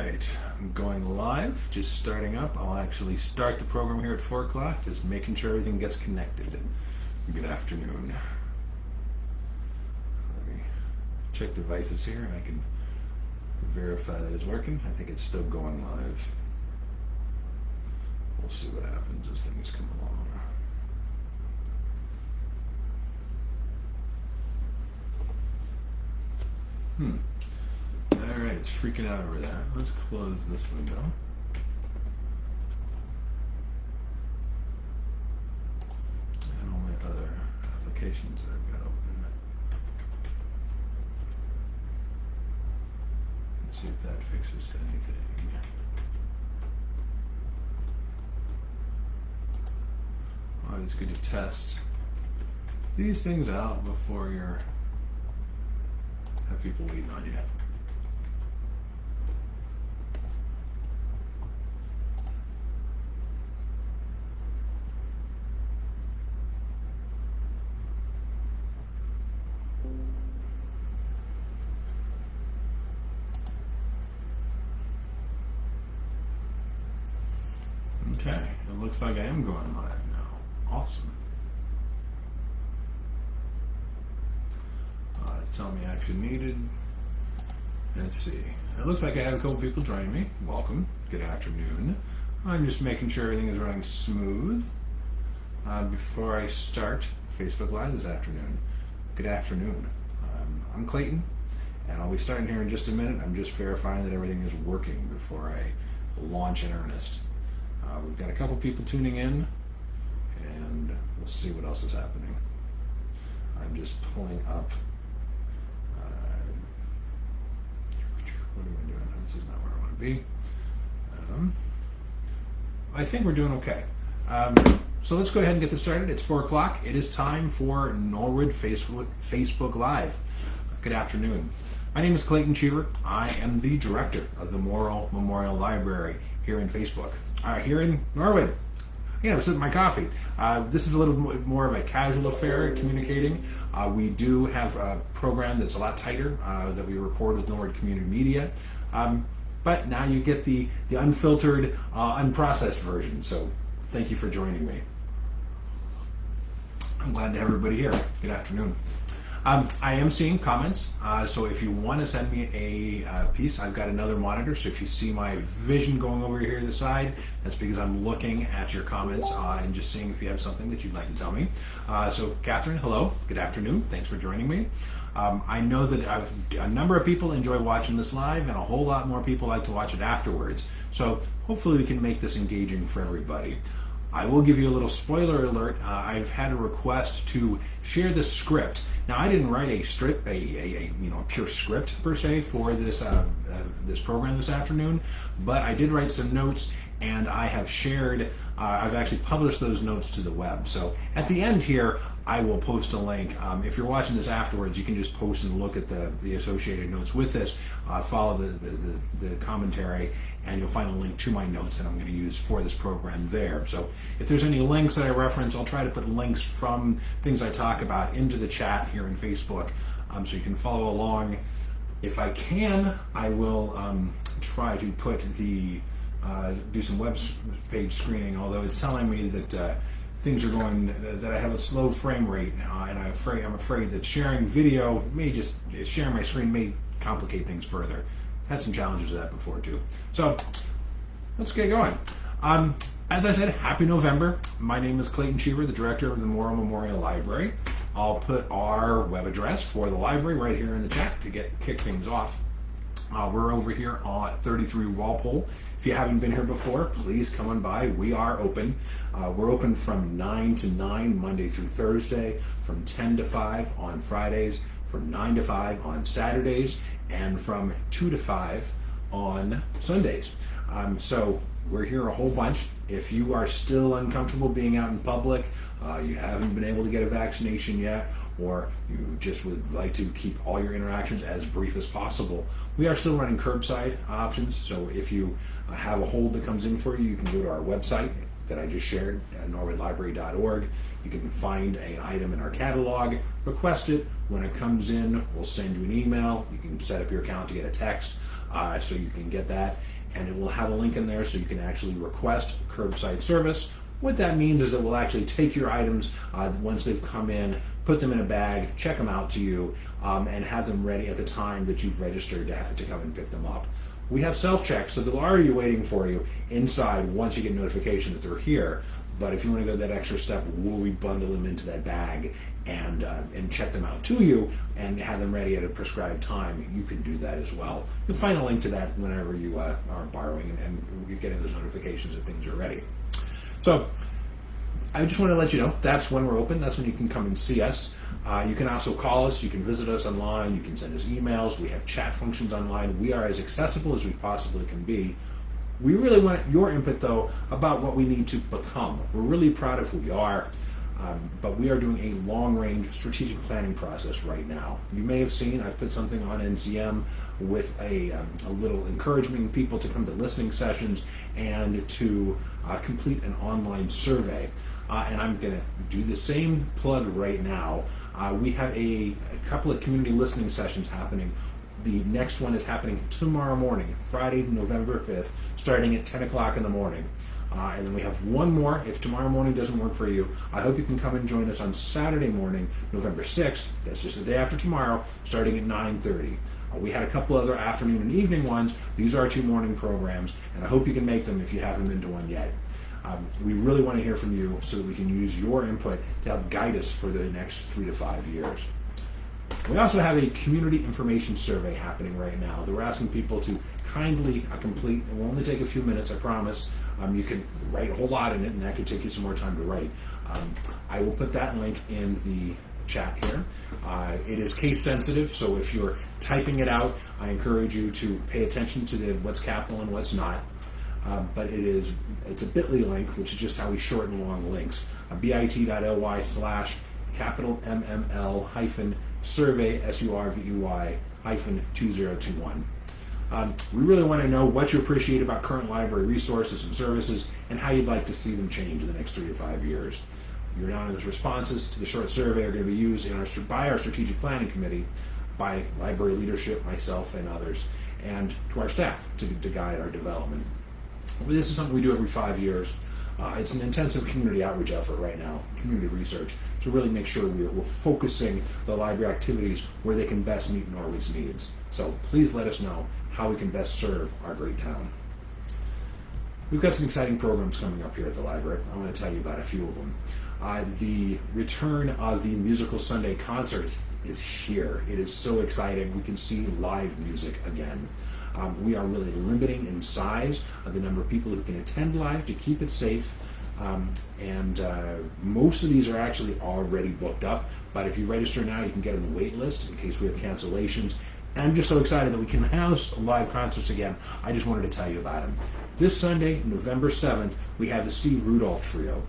right, I'm going live, just starting up. I'll actually start the program here at 4 o'clock, just making sure everything gets connected. Good afternoon. Let me check devices here and I can verify that it's working. I think it's still going live. We'll see what happens as things come along. Alright, it's freaking out over that. Let's close this window. And all my other applications that I've got open. Let's see if that fixes anything. Oh, it's good to test these things out before you have people waiting on you. Okay, it looks like I am going live now. Awesome. Tell me action needed. Let's see. It looks like I have a couple people joining me. Welcome. Good afternoon. I'm just making sure everything is running smooth before I start Facebook Live this afternoon. Good afternoon. I'm Clayton, and I'll be starting here in just a minute. I'm just verifying that everything is working before I launch in earnest. We've got a couple people tuning in, and we'll see what else is happening. I'm just pulling up. What am I doing? This is not where I want to be. I think we're doing okay. So let's go ahead and get this started. It's 4 o'clock. It is time for Norwood Facebook Live. Good afternoon. My name is Clayton Cheever. I am the director of the Morrow Memorial Library here in Facebook. Here in Norwood. Yeah, I'm sipping my coffee. This is a little more of a casual affair, communicating. We do have a program that's a lot tighter that we record with Norwood Community Media. But now you get the unfiltered, unprocessed version. So thank you for joining me. I'm glad to have everybody here. Good afternoon. I am seeing comments, so if you want to send me a piece, I've got another monitor, so if you see my vision going over here to the side, that's because I'm looking at your comments and just seeing if you have something that you'd like to tell me. So Catherine, hello, good afternoon, thanks for joining me. I know that a number of people enjoy watching this live, and a whole lot more people like to watch it afterwards, so hopefully we can make this engaging for everybody. I will give you a little spoiler alert. I've had a request to share the script. Now, I didn't write a script, a pure script per se for this this program this afternoon, but I did write some notes, and I have shared. I've actually published those notes to the web. So at the end here, I will post a link. If you're watching this afterwards, you can just post and look at the associated notes with this. Follow the commentary, and you'll find a link to my notes that I'm going to use for this program there. So if there's any links that I reference, I'll try to put links from things I talk about into the chat here in Facebook, so you can follow along. If I can, I will try to put do some web page screening, although it's telling me that things are going, that I have a slow frame rate, and I'm afraid that sharing video sharing my screen may complicate things further. I've had some challenges with that before too. So let's get going. As I said, happy November. My name is Clayton Cheever, the director of the Morrow Memorial Library. I'll put our web address for the library right here in the chat to kick things off. We're over here on 33 Walpole. If you haven't been here before, please come on by. We are open. We're open from 9 to 9 Monday through Thursday, from 10 to 5 on Fridays, from 9 to 5 on Saturdays, and from 2 to 5 on Sundays. So we're here a whole bunch. If you are still uncomfortable being out in public, you haven't been able to get a vaccination yet, or you just would like to keep all your interactions as brief as possible, we are still running curbside options. So if you have a hold that comes in for you, you can go to our website, that I just shared at norwoodlibrary.org. You can find an item in our catalog, request it. When it comes in, we'll send you an email. You can set up your account to get a text, so you can get that. And it will have a link in there so you can actually request curbside service. What that means is that we'll actually take your items once they've come in, put them in a bag, check them out to you, and have them ready at the time that you've registered to come and pick them up. We have self-checks, so they're already waiting for you inside once you get notification that they're here. But if you want to go that extra step, we bundle them into that bag and check them out to you and have them ready at a prescribed time. You can do that as well. You'll find a link to that whenever you are borrowing and you're getting those notifications that things are ready. So I just want to let you know that's when we're open. That's when you can come and see us. You can also call us. You can visit us online. You can send us emails. We have chat functions online. We are as accessible as we possibly can be. We really want your input, though, about what we need to become. We're really proud of who we are, but we are doing a long-range strategic planning process right now. You may have seen I've put something on NCM with a little encouraging people to come to listening sessions and to complete an online survey. And I'm going to do the same plug right now. We have a couple of community listening sessions happening. The next one is happening tomorrow morning, Friday, November 5th, starting at 10 o'clock in the morning. And then we have one more. If tomorrow morning doesn't work for you, I hope you can come and join us on Saturday morning, November 6th. That's just the day after tomorrow, starting at 9:30. We had a couple other afternoon and evening ones. These are 2 morning programs, and I hope you can make them if you haven't been to one yet. We really want to hear from you so that we can use your input to help guide us for the next 3 to 5 years. We also have a community information survey happening right now that we're asking people to kindly complete. It will only take a few minutes, I promise. You can write a whole lot in it, and that could take you some more time to write. I will put that link in the chat here. It is case sensitive, so if you're typing it out, I encourage you to pay attention to what's capital and what's not. But it's a bit.ly link, which is just how we shorten long links. bit.ly/MML-survey, SURVEY-2021. We really want to know what you appreciate about current library resources and services and how you'd like to see them change in the next 3 to 5 years. Your anonymous responses to the short survey are going to be used by our strategic planning committee, by library leadership, myself, and others, and to our staff to guide our development. This is something we do every 5 years. It's an intensive community outreach effort right now, community research, to really make sure we're focusing the library activities where they can best meet Norwood's needs. So please let us know how we can best serve our great town. We've got some exciting programs coming up here at the library. I want to tell you about a few of them. The return of the Musical Sunday concerts is here. It is so exciting. We can see live music again. We are really limiting in size the number of people who can attend live to keep it safe. And most of these are actually already booked up, but if you register now, you can get on the wait list in case we have cancellations. And I'm just so excited that we can house live concerts again. I just wanted to tell you about them. This Sunday, November 7th, we have the Steve Rudolph Trio.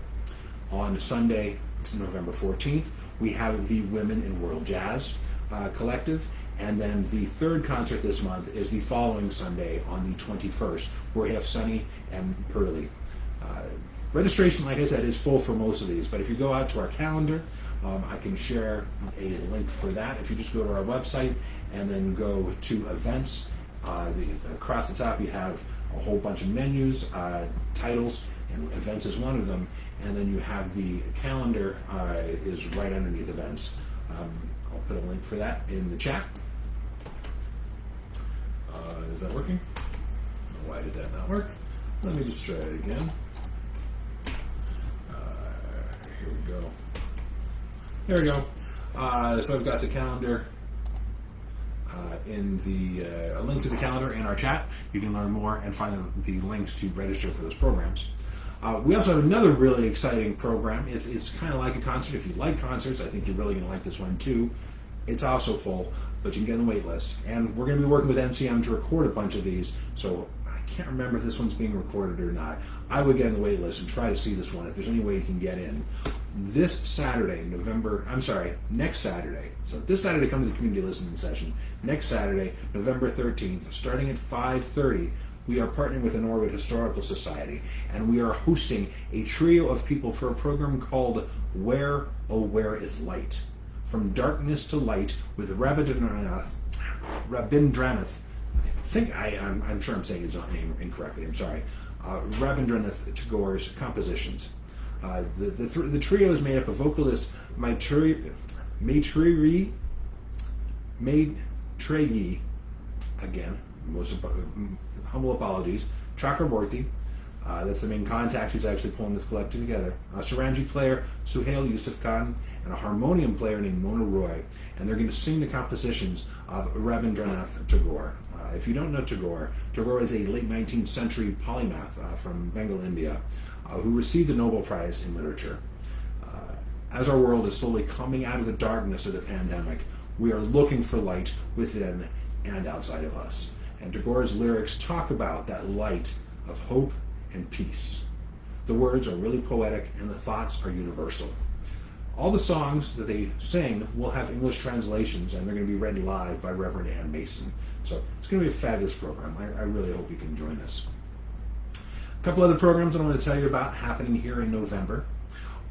On Sunday, November 14th, we have the Women in World Jazz Collective. And then the third concert this month is the following Sunday on the 21st, where we have Sunny and Pearly. Registration, like I said, is full for most of these, but if you go out to our calendar, I can share a link for that. If you just go to our website and then go to events, across the top you have a whole bunch of menus, titles, and events is one of them, and then you have the calendar is right underneath events. I'll put a link for that in the chat. Is that working? Why did that not work? Let me just try it again. Here we go. There we go. So I've got the calendar in a link to the calendar in our chat. You can learn more and find the links to register for those programs. We also have another really exciting program. It's kind of like a concert. If you like concerts, I think you're really going to like this one too. It's also full, but you can get on the wait list. And we're going to be working with NCM to record a bunch of these, so I can't remember if this one's being recorded or not. I would get on the wait list and try to see this one if there's any way you can get in. This Saturday, next Saturday. So this Saturday, come to the community listening session. Next Saturday, November 13th, starting at 5:30, we are partnering with the Norwood Historical Society, and we are hosting a trio of people for a program called Where, Oh Where is Light? From Darkness to Light with Rabindranath. I'm sure I'm saying his name incorrectly, I'm sorry. Rabindranath Tagore's compositions. The trio is made up of vocalist Maitreyi, again, most humble apologies, Chakraborty, that's the main contact who's actually pulling this collective together, a Sarangi player, Suhail Yusuf Khan, and a harmonium player named Mona Roy, and they're going to sing the compositions of Rabindranath Tagore. If you don't know Tagore, Tagore is a late 19th century polymath from Bengal, India, who received the Nobel Prize in Literature. As our world is slowly coming out of the darkness of the pandemic, we are looking for light within and outside of us. And Tagore's lyrics talk about that light of hope and peace. The words are really poetic and the thoughts are universal. All the songs that they sing will have English translations, and they're going to be read live by Reverend Ann Mason. So it's going to be a fabulous program. I really hope you can join us. A couple other programs I want to tell you about happening here in November.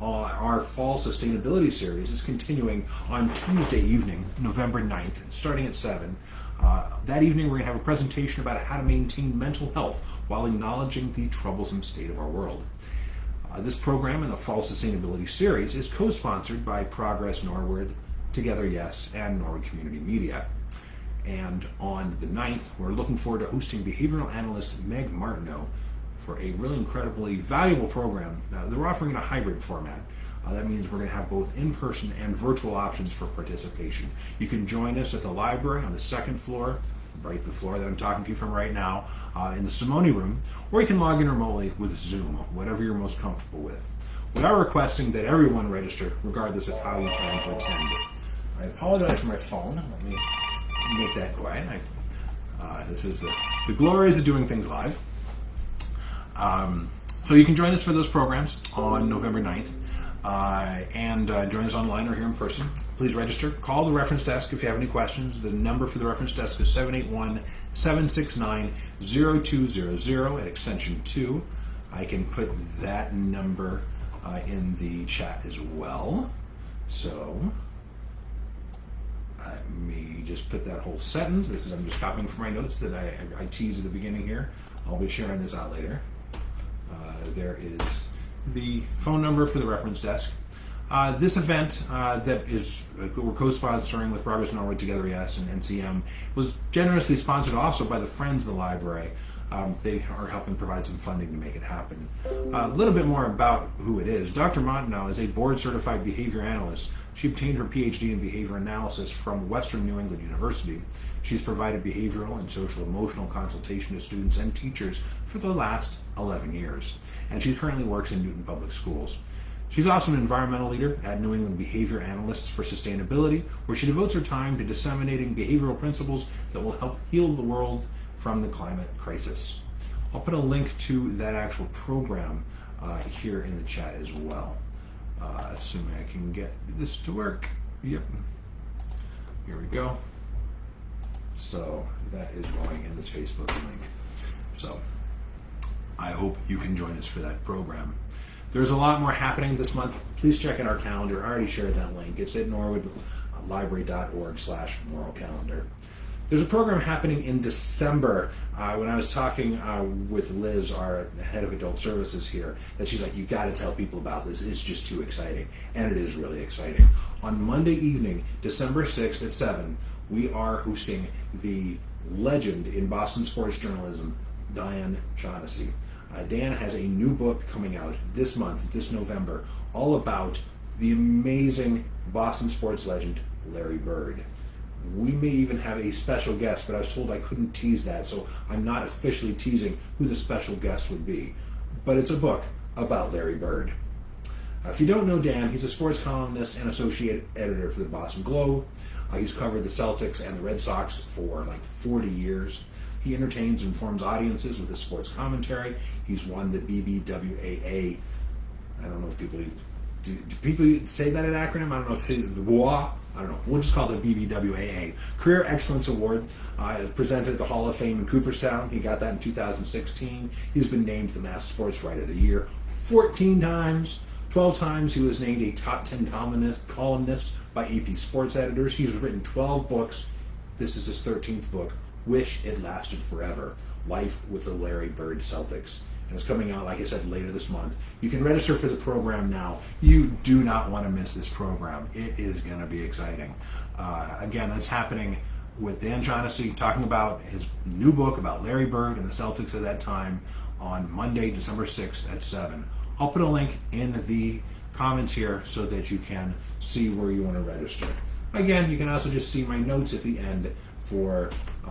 Our Fall Sustainability Series is continuing on Tuesday evening, November 9th, starting at 7. That evening we're going to have a presentation about how to maintain mental health while acknowledging the troublesome state of our world. This program in the Fall Sustainability Series is co-sponsored by Progress Norwood, Together Yes, and Norwood Community Media. And on the 9th, we're looking forward to hosting behavioral analyst Meg Martineau for a really incredibly valuable program. They're offering in a hybrid format. That means we're going to have both in-person and virtual options for participation. You can join us at the library on the second floor, right the floor that I'm talking to you from right now, in the Simone room, or you can log in remotely with Zoom, whatever you're most comfortable with. We are requesting that everyone register, regardless of how you plan to attend. I apologize for my phone. Let me make that quiet. This is the glories of doing things live. So you can join us for those programs on November 9th. And join us online or here in person. Please register. Call the reference desk if you have any questions. The number for the reference desk is 781-769-0200 at extension 2. I can put that number in the chat as well. So let me just put that whole sentence. I'm just copying from my notes that I teased at the beginning here. I'll be sharing this out later. There is the phone number for the reference desk. This event that we're co-sponsoring with Progress Norwood, Together Yes, and NCM was generously sponsored also by the Friends of the Library. They are helping provide some funding to make it happen. A little bit more about who it is. Dr. Martineau is a board-certified behavior analyst. She obtained her PhD in behavior analysis from Western New England University. She's provided behavioral and social-emotional consultation to students and teachers for the last 11 years. And she currently works in Newton Public Schools. She's also an environmental leader at New England Behavior Analysts for Sustainability, where she devotes her time to disseminating behavioral principles that will help heal the world from the climate crisis. I'll put a link to that actual program here in the chat as well, assuming I can get this to work. Yep. Here we go. So that is going in this Facebook link. So I hope you can join us for that program. There's a lot more happening this month. Please check out our calendar. I already shared that link. It's at norwoodlibrary.org/Morrow calendar. There's a program happening in December. When I was talking with Liz, our head of adult services here, that she's like, you got to tell people about this. It's just too exciting. And it is really exciting. On Monday evening, December 6th at 7, we are hosting the legend in Boston sports journalism, Diane Shaughnessy. Dan has a new book coming out this month, this November, all about the amazing Boston sports legend, Larry Bird. We may even have a special guest, but I was told I couldn't tease that, so I'm not officially teasing who the special guest would be. But it's a book about Larry Bird. If you don't know Dan, he's a sports columnist and associate editor for the Boston Globe. He's covered the Celtics and the Red Sox for like 40 years. He entertains and informs audiences with his sports commentary. He's won the BBWAA. I don't know if people say that an acronym. I don't know if the BWA I don't know, we'll just call it the BBWAA. Career Excellence Award, presented at the Hall of Fame in Cooperstown. He got that in 2016. He's been named the Mass Sports Writer of the Year 14 times. 12 times he was named a top 10 columnist by AP Sports Editors. He's written 12 books. This is his 13th book, Wish It Lasted Forever, Life with the Larry Bird Celtics. And it's coming out, like I said, later this month. You can register for the program now. You do not want to miss this program. It is going to be exciting. Again, that's happening with Dan Shaughnessy talking about his new book about Larry Bird and the Celtics at that time on Monday, December 6th at 7. I'll put a link in the comments here so that you can see where you want to register. Again, you can also just see my notes at the end for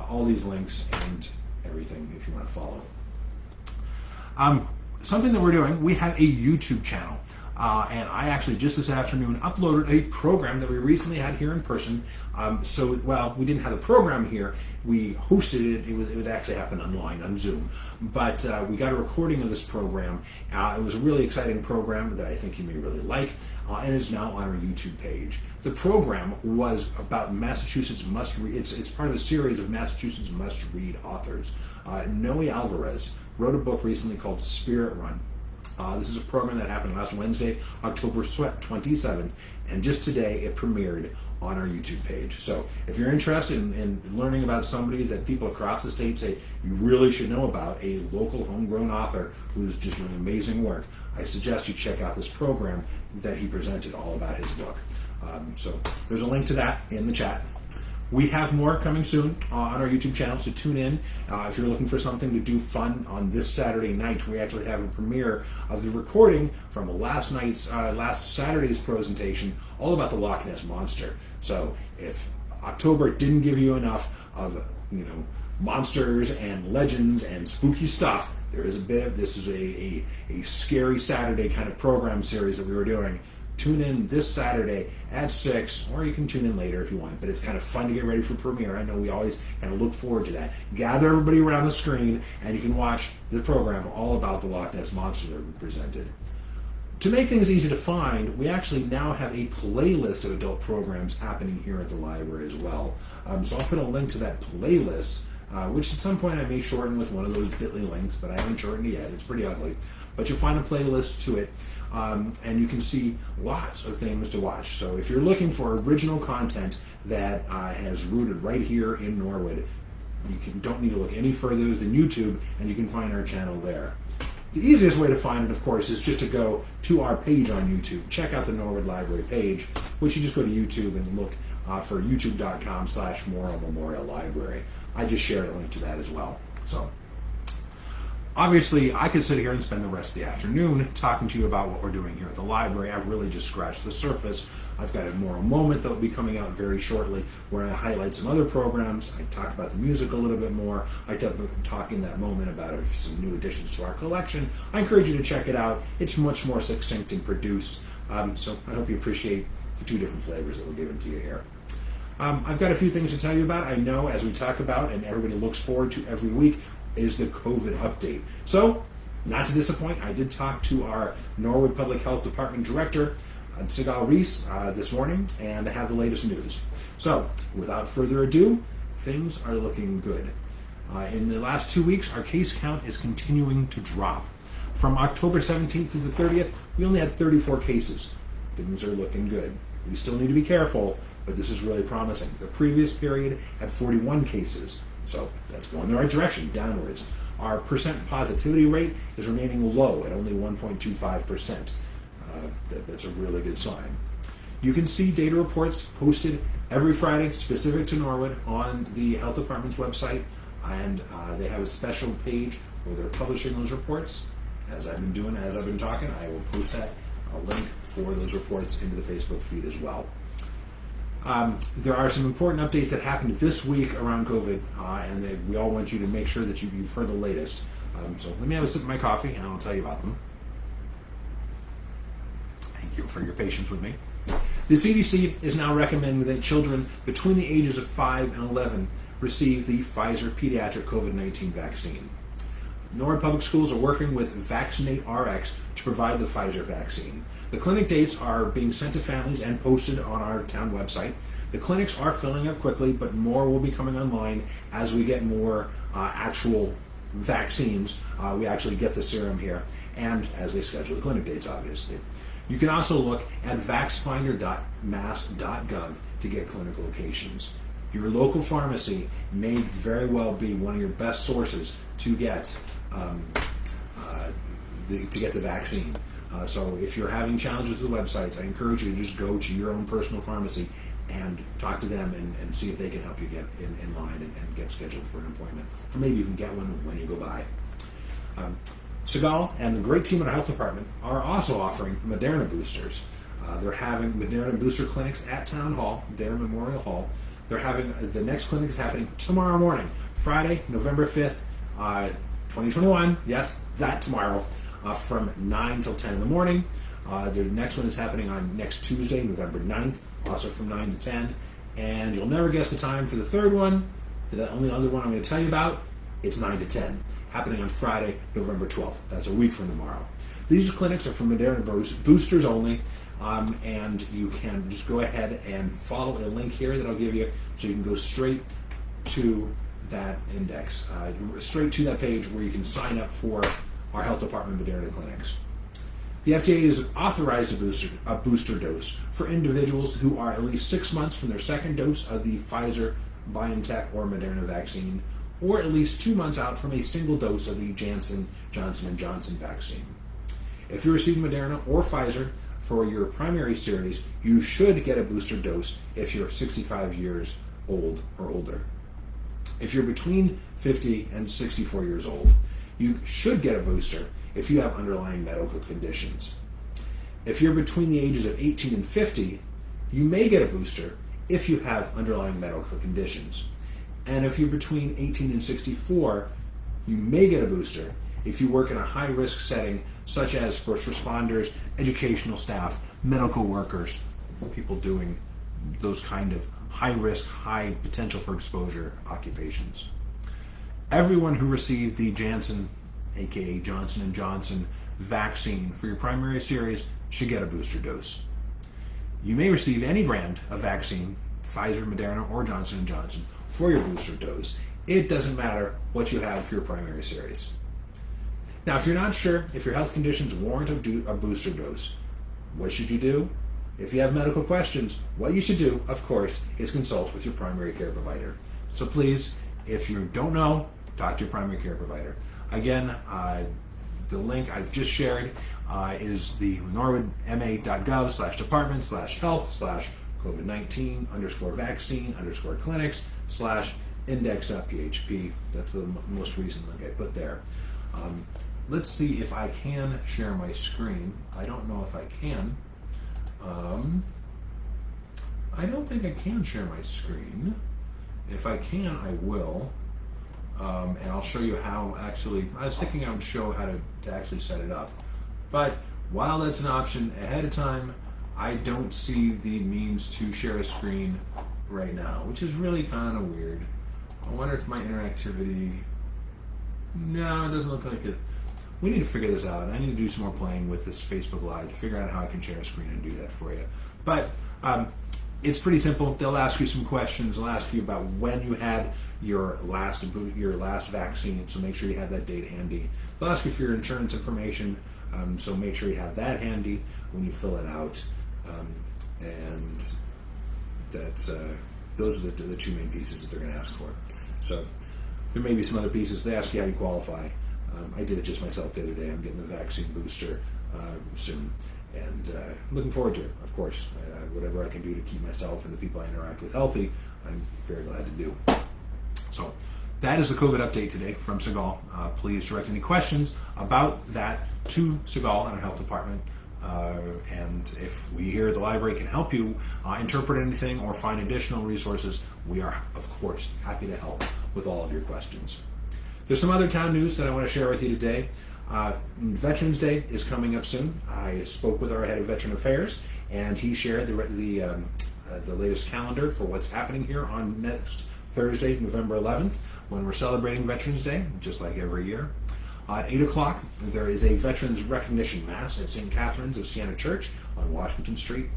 all these links and everything if you want to follow. Something that we're doing, we have a YouTube channel. And I actually just this afternoon uploaded a program that we recently had here in person. We didn't have the program here. We hosted it. It would actually happen online on Zoom. But we got a recording of this program. It was a really exciting program that I think you may really like, and is now on our YouTube page. The program was about Massachusetts must-read. It's part of a series of Massachusetts must-read authors. Noe Alvarez wrote a book recently called Spirit Run. This is a program that happened last Wednesday, October 27th, and just today it premiered on our YouTube page. So if you're interested in learning about somebody that people across the state say you really should know about, a local homegrown author who's just doing amazing work, I suggest you check out this program that he presented all about his book. So there's a link to that in the chat. We have more coming soon on our YouTube channel, so tune in. If you're looking for something to do fun on this Saturday night, we actually have a premiere of the recording from last Saturday's presentation, all about the Loch Ness Monster. So if October didn't give you enough of monsters and legends and spooky stuff, there is a bit of this is a scary Saturday kind of program series that we were doing. Tune in this Saturday at 6, or you can tune in later if you want, but it's kind of fun to get ready for premiere. I know we always kind of look forward to that. Gather everybody around the screen, and you can watch the program all about the Loch Ness Monster that we presented. To make things easy to find, we actually now have a playlist of adult programs happening here at the library as well. So I'll put a link to that playlist, which at some point I may shorten with one of those bit.ly links, but I haven't shortened it yet. It's pretty ugly. But you'll find a playlist to it. And you can see lots of things to watch. So if you're looking for original content that has rooted right here in Norwood, don't need to look any further than YouTube, and you can find our channel there. The easiest way to find it, of course, is just to go to our page on YouTube. Check out the Norwood Library page, which you just go to YouTube and look for youtube.com/Morrow Memorial Library. I just shared a link to that as well. So obviously, I could sit here and spend the rest of the afternoon talking to you about what we're doing here at the library. I've really just scratched the surface. I've got a Morrow Moment that will be coming out very shortly, where I highlight some other programs. I talk about the music a little bit more. I talk in that moment about some new additions to our collection. I encourage you to check it out. It's much more succinct and produced. So I hope you appreciate the two different flavors that we're giving to you here. I've got a few things to tell you about. I know, as we talk about, and everybody looks forward to every week, is the COVID update. So, not to disappoint, I did talk to our Norwood Public Health Department Director, Sigal Reese, this morning, and I have the latest news. So, without further ado, things are looking good. In the last 2 weeks, our case count is continuing to drop. From October 17th to the 30th, we only had 34 cases. Things are looking good. We still need to be careful, but this is really promising. The previous period had 41 cases. So that's going in the right direction, downwards. Our percent positivity rate is remaining low at only 1.25%. That's a really good sign. You can see data reports posted every Friday specific to Norwood on the health department's website, and they have a special page where they're publishing those reports. As I've been talking, I will post a link for those reports into the Facebook feed as well. There are some important updates that happened this week around COVID, and we all want you to make sure that you've heard the latest. So let me have a sip of my coffee, and I'll tell you about them. Thank you for your patience with me. The CDC is now recommending that children between the ages of 5 and 11 receive the Pfizer pediatric COVID-19 vaccine. Norwood Public Schools are working with Vaccinate RX to provide the Pfizer vaccine. The clinic dates are being sent to families and posted on our town website. The clinics are filling up quickly, but more will be coming online as we get more actual vaccines. We actually get the serum here, and as they schedule the clinic dates, obviously. You can also look at vaxfinder.mass.gov to get clinic locations. Your local pharmacy may very well be one of your best sources to get the vaccine. So if you're having challenges with the websites, I encourage you to just go to your own personal pharmacy and talk to them and see if they can help you get in line and get scheduled for an appointment. Or maybe you can get one when you go by. Segal and the great team at our health department are also offering Moderna boosters. They're having Moderna booster clinics at Town Hall, Dare Memorial Hall. They're having, the next clinic is happening tomorrow morning, Friday, November 5th, 2021. Yes, that tomorrow, from 9 till 10 in the morning. The next one is happening on next Tuesday, November 9th, also from 9 to 10. And you'll never guess the time for the third one. The only other one I'm going to tell you about, it's 9 to 10, happening on Friday, November 12th. That's a week from tomorrow. These clinics are for Moderna boosters only, and you can just go ahead and follow a link here that I'll give you so you can go straight to that index, straight to that page where you can sign up for our health department Moderna clinics. The FDA has authorized a booster dose for individuals who are at least 6 months from their second dose of the Pfizer, BioNTech, or Moderna vaccine, or at least 2 months out from a single dose of the Johnson & Johnson vaccine. If you receive Moderna or Pfizer for your primary series, you should get a booster dose if you're 65 years old or older. If you're between 50 and 64 years old, you should get a booster if you have underlying medical conditions. If you're between the ages of 18 and 50, you may get a booster if you have underlying medical conditions. And if you're between 18 and 64, you may get a booster if you work in a high-risk setting, such as first responders, educational staff, medical workers, people doing those kind of high-risk, high potential for exposure occupations. Everyone who received the Janssen, aka Johnson & Johnson vaccine for your primary series should get a booster dose. You may receive any brand of vaccine, Pfizer, Moderna, or Johnson & Johnson, for your booster dose. It doesn't matter what you have for your primary series. Now, if you're not sure if your health conditions warrant a booster dose, what should you do? If you have medical questions, what you should do, of course, is consult with your primary care provider. So please, if you don't know, talk to your primary care provider. Again, the link I've just shared is the norwoodma.gov/department/health/covid19_vaccine_clinics/index.php. That's the most recent link I put there. Let's see if I can share my screen. I don't know if I can. I don't think I can share my screen. If I can, I will. And I'll show you how actually, I was thinking I would show how to actually set it up. But while that's an option ahead of time, I don't see the means to share a screen right now, which is really kind of weird. I wonder if my interactivity, no, it doesn't look like it. We need to figure this out. I need to do some more playing with this Facebook Live to figure out how I can share a screen and do that for you. But it's pretty simple. They'll ask you some questions. They'll ask you about when you had your last vaccine, so make sure you have that date handy. They'll ask you for your insurance information, so make sure you have that handy when you fill it out. And that's those are the two main pieces that they're going to ask for. So there may be some other pieces. They ask you how you qualify. I did it just myself the other day. I'm getting the vaccine booster soon, and looking forward to it, of course. Whatever I can do to keep myself and the people I interact with healthy, I'm very glad to do. So that is the COVID update today from Segal. Please direct any questions about that to Segal and our health department. And if we here at the library can help you interpret anything or find additional resources, we are, of course, happy to help with all of your questions. There's some other town news that I want to share with you today. Veterans Day is coming up soon. I spoke with our head of Veteran Affairs, and he shared the latest calendar for what's happening here on next Thursday, November 11th, when we're celebrating Veterans Day, just like every year. At 8 o'clock, there is a Veterans Recognition Mass at St. Catharines of Siena Church on Washington Street.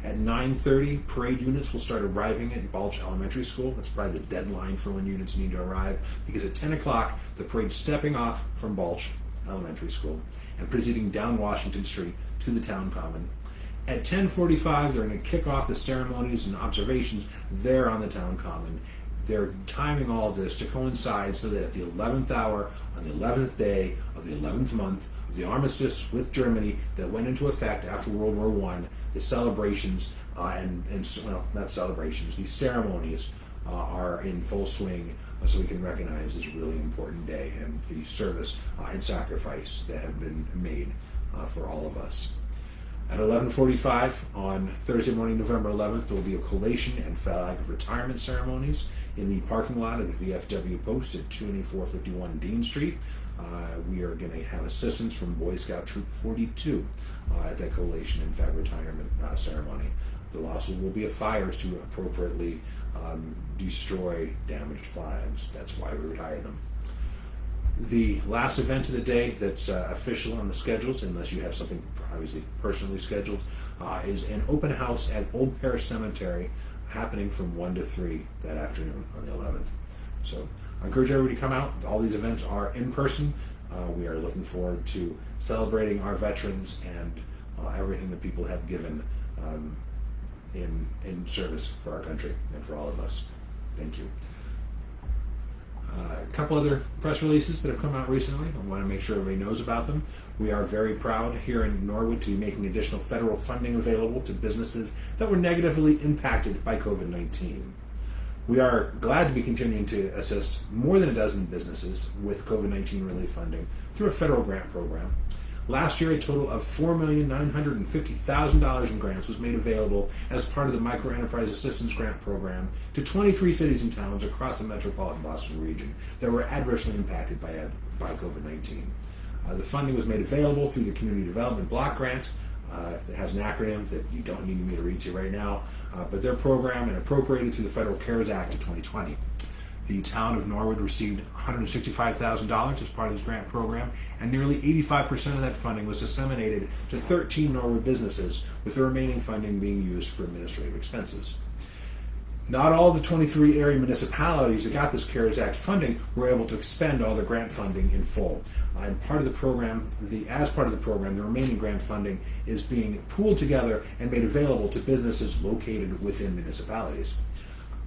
At 9:30, parade units will start arriving at Balch Elementary School. That's probably the deadline for when units need to arrive, because at 10 o'clock, the parade's stepping off from Balch Elementary School and proceeding down Washington Street to the town common. At 10:45, they're going to kick off the ceremonies and observations there on the town common. They're timing all of this to coincide so that at the 11th hour, on the 11th day of the 11th month of the armistice with Germany that went into effect after World War I, the celebrations not celebrations, these ceremonies are in full swing, so we can recognize this really important day and the service and sacrifice that have been made for all of us. At 11:45 on Thursday morning, November 11th, there will be a collation and flag retirement ceremonies in the parking lot of the VFW post at 2451 Dean Street. We are going to have assistance from Boy Scout Troop 42 at that collation and flag retirement ceremony. There also will be a fire to appropriately destroy damaged flags. That's why we retire them. The last event of the day that's official on the schedules, unless you have something obviously personally scheduled, is an open house at Old Parish Cemetery happening from 1 to 3 that afternoon on the 11th. So I encourage everybody to come out. All these events are in person. We are looking forward to celebrating our veterans and everything that people have given in service for our country and for all of us. Thank you. A couple other press releases that have come out recently. I want to make sure everybody knows about them. We are very proud here in Norwood to be making additional federal funding available to businesses that were negatively impacted by COVID-19. We are glad to be continuing to assist more than a dozen businesses with COVID-19 relief funding through a federal grant program. Last year, a total of $4,950,000 in grants was made available as part of the Microenterprise Assistance Grant Program to 23 cities and towns across the metropolitan Boston region that were adversely impacted by COVID-19. The funding was made available through the Community Development Block Grant. It has an acronym that you don't need me to read to you right now, but their program and appropriated through the Federal CARES Act of 2020. The town of Norwood received $165,000 as part of this grant program, and nearly 85% of that funding was disseminated to 13 Norwood businesses, with the remaining funding being used for administrative expenses. Not all the 23 area municipalities that got this CARES Act funding were able to expend all their grant funding in full. And part of the program, as part of the program, the remaining grant funding is being pooled together and made available to businesses located within municipalities.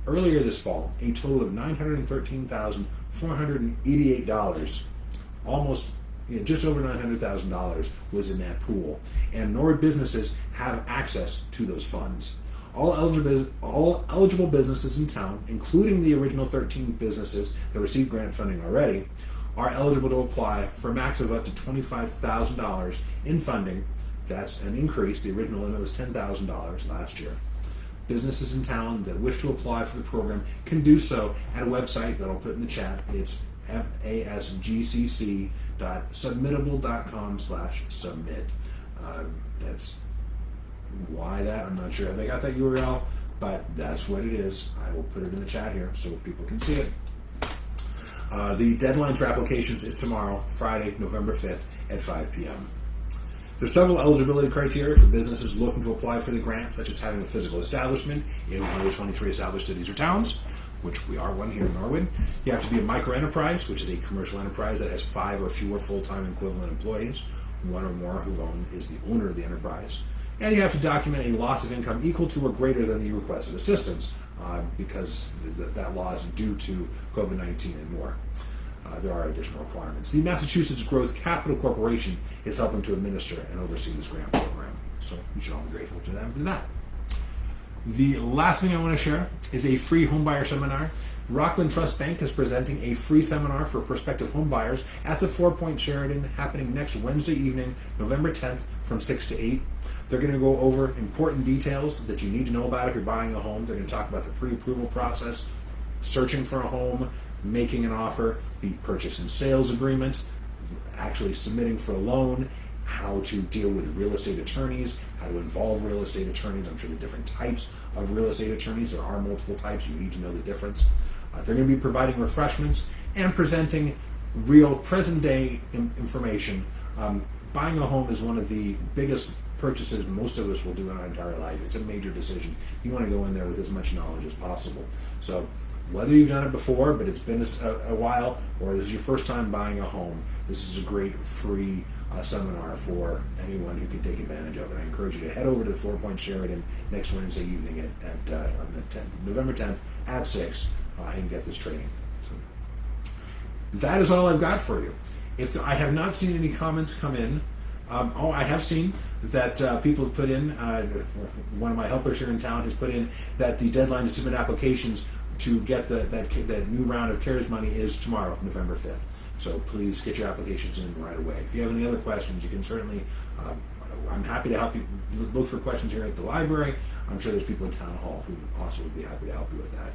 Earlier this fall, a total of $913,488, just over $900,000 was in that pool, and Norwood businesses have access to those funds. All eligible businesses in town, including the original 13 businesses that received grant funding already, are eligible to apply for a max of up to $25,000 in funding. That's an increase. The original limit was $10,000 last year. Businesses in town that wish to apply for the program can do so at a website that I'll put in the chat. It's masgcc.submittable.com/submit. That's why that, I'm not sure how they got that URL, but that's what it is. I will put it in the chat here so people can see it. The deadline for applications is tomorrow, Friday, November 5th at 5 p.m. There's several eligibility criteria for businesses looking to apply for the grant, such as having a physical establishment in one of the 23 established cities or towns, which we are one here in Norwood. You have to be a microenterprise, which is a commercial enterprise that has 5 or fewer full-time equivalent employees, one or more who is the owner of the enterprise. And you have to document a loss of income equal to or greater than the requested assistance, because that law is due to COVID-19 and more. There are additional requirements. The Massachusetts Growth Capital Corporation is helping to administer and oversee this grant program, so you should all be grateful to them for that. The last thing I want to share is a free homebuyer seminar. Rockland Trust Bank is presenting a free seminar for prospective homebuyers at the 4 Point Sheridan, happening next Wednesday evening, November 10th, from 6 to 8. They're going to go over important details that you need to know about if you're buying a home. They're going to talk about the pre-approval process, searching for a home, making an offer, the purchase and sales agreement, actually submitting for a loan, how to deal with real estate attorneys, how to involve real estate attorneys. I'm sure the different types of real estate attorneys, there are multiple types, you need to know the difference. They're going to be providing refreshments and presenting real present-day information. Buying a home is one of the biggest purchases most of us will do in our entire life. It's a major decision. You want to go in there with as much knowledge as possible. So whether you've done it before, but it's been a while, or this is your first time buying a home, this is a great free seminar for anyone who can take advantage of it. I encourage you to head over to the 4 Point Sheraton next Wednesday evening on the 10th, November 10th at 6 and get this training. So that is all I've got for you. I have not seen any comments come in. I have seen that people have put in, one of my helpers here in town has put in that the deadline to submit applications to get that new round of CARES money is tomorrow, November 5th. So please get your applications in right away. If you have any other questions, you can certainly, I'm happy to help you look for questions here at the library. I'm sure there's people in Town Hall who also would be happy to help you with that.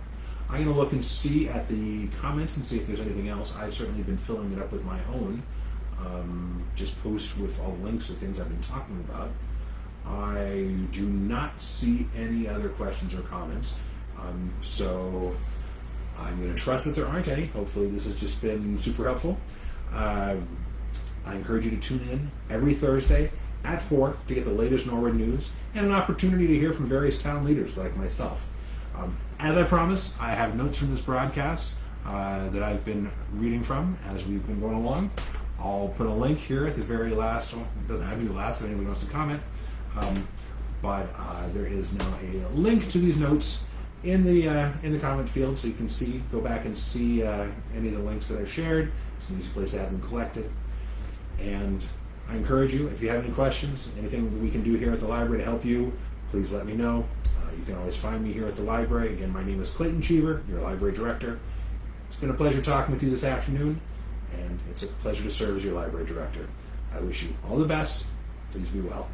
I'm going to look and see at the comments and see if there's anything else. I've certainly been filling it up with my own. Just posts with all links to things I've been talking about. I do not see any other questions or comments. So I'm going to trust that there aren't any. Hopefully this has just been super helpful. I encourage you to tune in every Thursday at 4 to get the latest Norwood news and an opportunity to hear from various town leaders like myself. As I promised, I have notes from this broadcast that I've been reading from as we've been going along. I'll put a link here at the very last. Well, it doesn't have to be the last if anybody wants to comment. But there is now a link to these notes in the comment field, so you can go back and see any of the links that I shared. It's an easy place to have them collected. And I encourage you, if you have any questions, anything we can do here at the library to help you, please let me know. You can always find me here at the library. Again, my name is Clayton Cheever, your library director. It's been a pleasure talking with you this afternoon, and it's a pleasure to serve as your library director. I wish you all the best. Please be well.